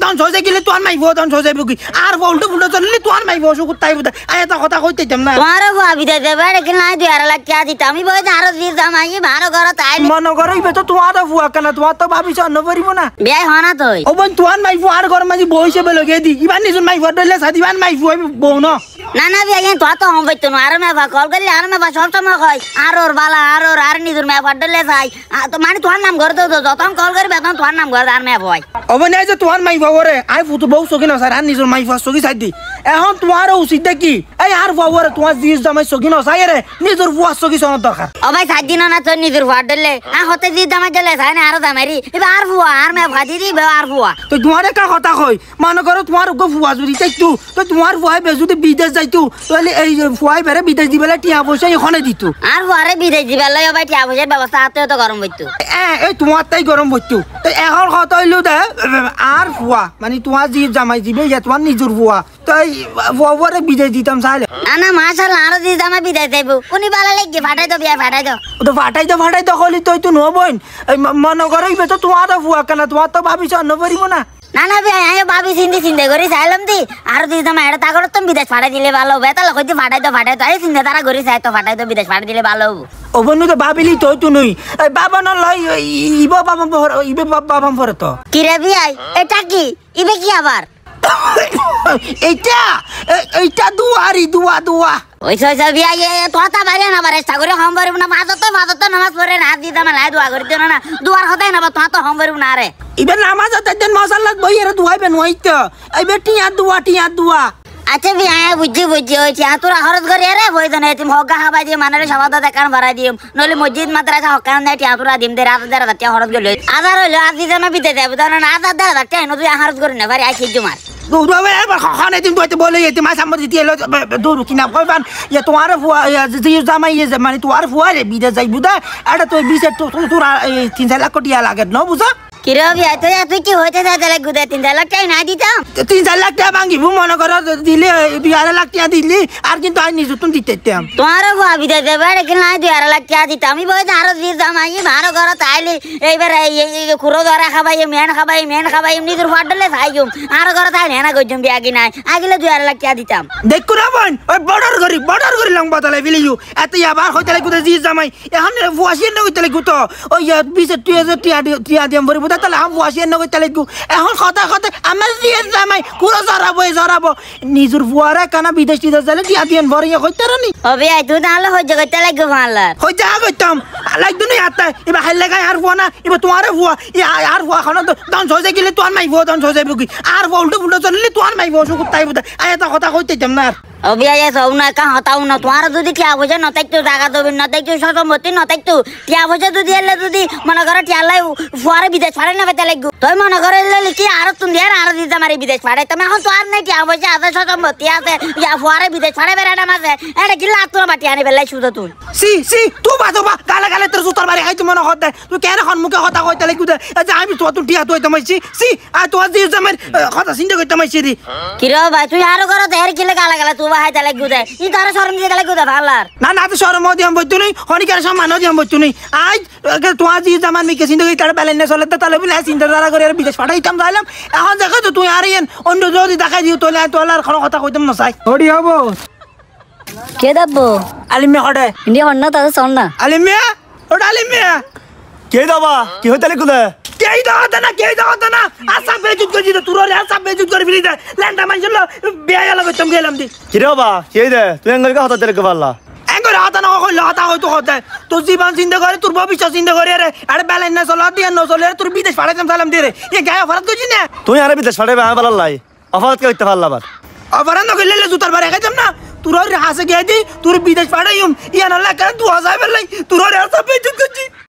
দান সজে গেলে তো আর মাইবো দান সজে বুকি আর উল্টো উল্টো চললে তো আর মাইবো সু কুত্তাই বুদা আয় তা কথা কইতেম না তোমারও ভাবি দেবে বেড়ে কি নাই 2 লাখ টাকা দিতে আমি বই আরো দিস জামাই ভালো ঘর তাই মন করইবে তো তোমার ফুয়া কেন তোমার তো ভাবিছ অন্য পরিব না বিয়ে হনা তুই ও বোন তোমার মাইবো আর ঘর মাঝি বইছে বেলগে দি ইবান নিজুন মাইবো দলে সাদিবান মাইবো বউ ন না না বিয়ে তো তো হম বইতো না আর মে বা কল করলে আর মে বা সব সময় কই আর ওর বালা আর নিজুর মে ফাডলে যাই তো মানে তোমার নাম ঘর দাও যতন কল করবে তখন তোমার নাম ঘর আর মে ভয় অবনে যে তোমার মাইবো ওরে আই ফুটু বউ সকিন স্যার আর নিজুর মাইবো সকি সাইদি এখন তোমার উচিত দেখি এই আর বাবুরে তোমার জিস জামাই সকিন সাই রে নিজুর বুয়া সকি সন দরকার ও ভাই 7 দিন না তো নিজুর ফাডলে হতে জিস জামাই জলে যাই না আর জামাইরি এবার আর বুয়া আর মে ভাজি দিবে আর বুয়া তো তোমার একটা কথা কই মনে করো তোমার গো ফুয়া যদি চাইতু তো তোমার ফুয়াই যদি বিদেশ যাইতু তাহলে এই ফুয়াই বেরে বিদেশ দিবেলে টিয়া পয়সা এখানে দিত আর ফুয়ারে বিদেশ দিবেলে ভাই টিয়া পয়সার ব্যবস্থা হাতে তো গরম হইতো এই তোমার তাই গরম হইতো তো এখন কথা হইলো দে আর ফুয়া মানে তোমার জি জামাই দিবে ইয়া তোমার নিজুর ফুয়া তো এই ফুয়ারে বিদেশ দিতাম চাইলে না না মাশাআল্লাহ আর জি জামাই বিদেশ যাইবো কোনি বালা লাগি ফাটাই তো বিয়া ফাটাই তো তো ফাটাই তো কইলি তুই তো নবইন মনে করো ইবে তো তোমার ফুয়া কেন তোমার তো ভাবিছ অন্য পরিব না না না ভাই আয় ভাবি চিন্তা করে চাইলাম দি আর তুই তো মায়ের তা করে তুমি বিদেশ ফাটাই দিলে ভালো হবে তাহলে কইতে ফাটাই তো এই চিন্তা তারা করে চাই তো ফাটাই তো বিদেশ ফাটাই দিলে ভালো হবে ও বন্ধু তো ভাবিলি তুই নই বাবা ন লই ইবে বাবা পরে তো কি রে বিয়াই এটা কি ইবে কি আবার এইটা দুয়া ওই সব বিয়াই তোতা বাইরে না বারে সাগরে হম পারিব না মাঝত নামাজ পড়ে না দিদা মানে দোয়া করি দিও না দুয়ার হতাই না তো তো হম পারিব না রে ইবে নামাজ তাইতেন মাশাআল্লাহ বই এর দুয়াইবেন হইতো এইবে টিয়া দুয়া আচ্ছা বিয়াই বুঝি হইছে তোরা খরচ করে রে বই দনে তুমি হগা হাবা দিয়ে মানরে সবাদা দেখান ভরা দিম নলে মসজিদ মাদ্রাসা হকান দেয় টিয়া তোরা দিম দে রাত টাকা খরচ গলে আদার হইলো আজি জানা বিতে যাবে না আদার 1000 টাকা তুই খরচ করে না পারি আইছি জমার দৌড়াবে খানে তুমি তো বলে যেতে মাছ আমার দিতে এলো দৌড় কিনা কইবান ইয়া তোমার ফুয়া যে জামাই ইয়ে মানে তোমার ফুয়া রে বিদেশ যাই বুঝা এটা তুই বিশেষ তোরা 3-4 লাখ টাকা লাগে ন বুঝা কিরে বিয়াই তুই কি হইতে যাইলে গুদে 3 লাখ টাকা না দিতাম 3-4 লাখ টাকা ভাঙিব মনে করো দিলে 2 লাখ টাকা দিলি আর কিন্তু আমি নিজুতুন দিতেতাম তোমারও ভাবি দেবে বেড়ে কি নাই 2 লাখ টাকা দিতাম আমি বই আরো জি জামাই ভালো ঘর তাইলে এইবার খুরো ধরা খাবাই মেন খাবাই নিজের ফাটলে খাইম আর ঘর তাই না কইছম বিয়া কি নাই আগিলে 2 লাখ টাকা দিতাম দেখো না বোন ওই বর্ডার করি লম্বা তলে ফেলিও এত আবার হইতালে গুদে জি জামাই এখন ফুয়াশির না হইতালে গুতো ওই 20 টিয়া দিম ভরি বুঝা তাহলে আম ফুয়াশির না হইতালে গু এখন কথা আমার জি জামাই কুরো জরাবো নিজুর ফুয়ারে কানা বিদেশ যালে টিয়া দিন ভরি হইতারনি হবে আই তুই তাহলে হই জগতে লাগবে ভালার হই যা কইতাম লাগদু না আতা এবা হাইলে গায় আর ফুয়া না এবা তোমারে ফুয়া আর ফুয়া খানা দান সজে গেলে তো আর মাইবো দান সজে বুকি আর উল্টো চললে তো আর মাইবো সু কুত্তাই বুদা আয় তা কথা কইতেম না অবিয়া সব না কা হতাও না তোমার যদি টিয়া বসে নতাই তো টাকা দেবে নতাই তো সম্পত্তি নতাই তো টিয়া বসে যদি এলে যদি মনে করো টিয়ালাই ফুয়ারে বিদেশ ফাড়ে না বেতা লাগবে তুই মনে করে এলে কি আর তুমি আর দিতে মারি বিদেশ ফাড়ে তুমি এখন তো আর নাই টিয়া বসে আছে সম্পত্তি আছে ইয়া ফুয়ারে বিদেশ ফাড়ে বেড়া না মাঝে এটা কি লাতুর বাটি আনি বেলাই শুধু তুই সি তুই বাবা গালে তোর সুতার বাড়ি খাইতে মনে হতে তুই কেন মুখে কথা কইতে লাগবে যে আমি তো টিয়া তুই তোমাইছি আর তোমার যে আমার কথা চিন্তা করতে মাইছি রে কি রে ভাই তুই আর করো দেহের কিলে গালা তুই বাহাই তালে গুদে ই তার শরম দিয়ে গালে গুদে ভালার না তো শরম দিয়াম বইতো নাই হনিকার সম্মান দিয়াম বইতো নাই আজ তোমার যে জামান মিকে চিন্তা করি তার ব্যালেন্স চলে তাহলে বলে চিন্তা ধারা করে বিদেশ পাঠাইতাম যাইলাম এখন দেখো তো তুই আর অন্য যদি দেখাই দিও তোলে তোলার কোনো কথা কইতাম না চাই হরি হবো কে দাবো আলিমিয়া হড়ে ইন্ডিয়া হন্ন তাদের শোন না আলিমিয়া আলিমিয়া কে দাবা কি হইতালে কুদে কেই দাওয়াতে না আশা বেজুত করে দিতে তোর আশা বেজুত করে ফেলি দেয় ল্যান্ডা মাইছিল বিয়া লাগাইতাম গেলাম দি কি রে বাবা কি দে তুই এঙ্গলকে হতা তেরে গবাল্লা এঙ্গল হতা না কইলো হতা হয়তো হতে তোর জীবন চিন্তা করে তোর ভবিষ্যৎ চিন্তা করে রে আরে ব্যালেন্স না চলা দিয়ে ন চলে তোর বিদেশ পাঠাইতাম সালাম দিয়ে রে এ গায়ে ফরাত কইছি না তুই আরে বিদেশ পাঠাইবে আমি বালাল্লাই অফাত কে হইতে পারলা আবার অফারান না কইলে জুতার বারে খাইতাম না তোর হাসে গিয়ে দি তোর বিদেশ পাঠাইম ইয়া না লাগে 2000 বেলাই তোর আশা বেজুত করছি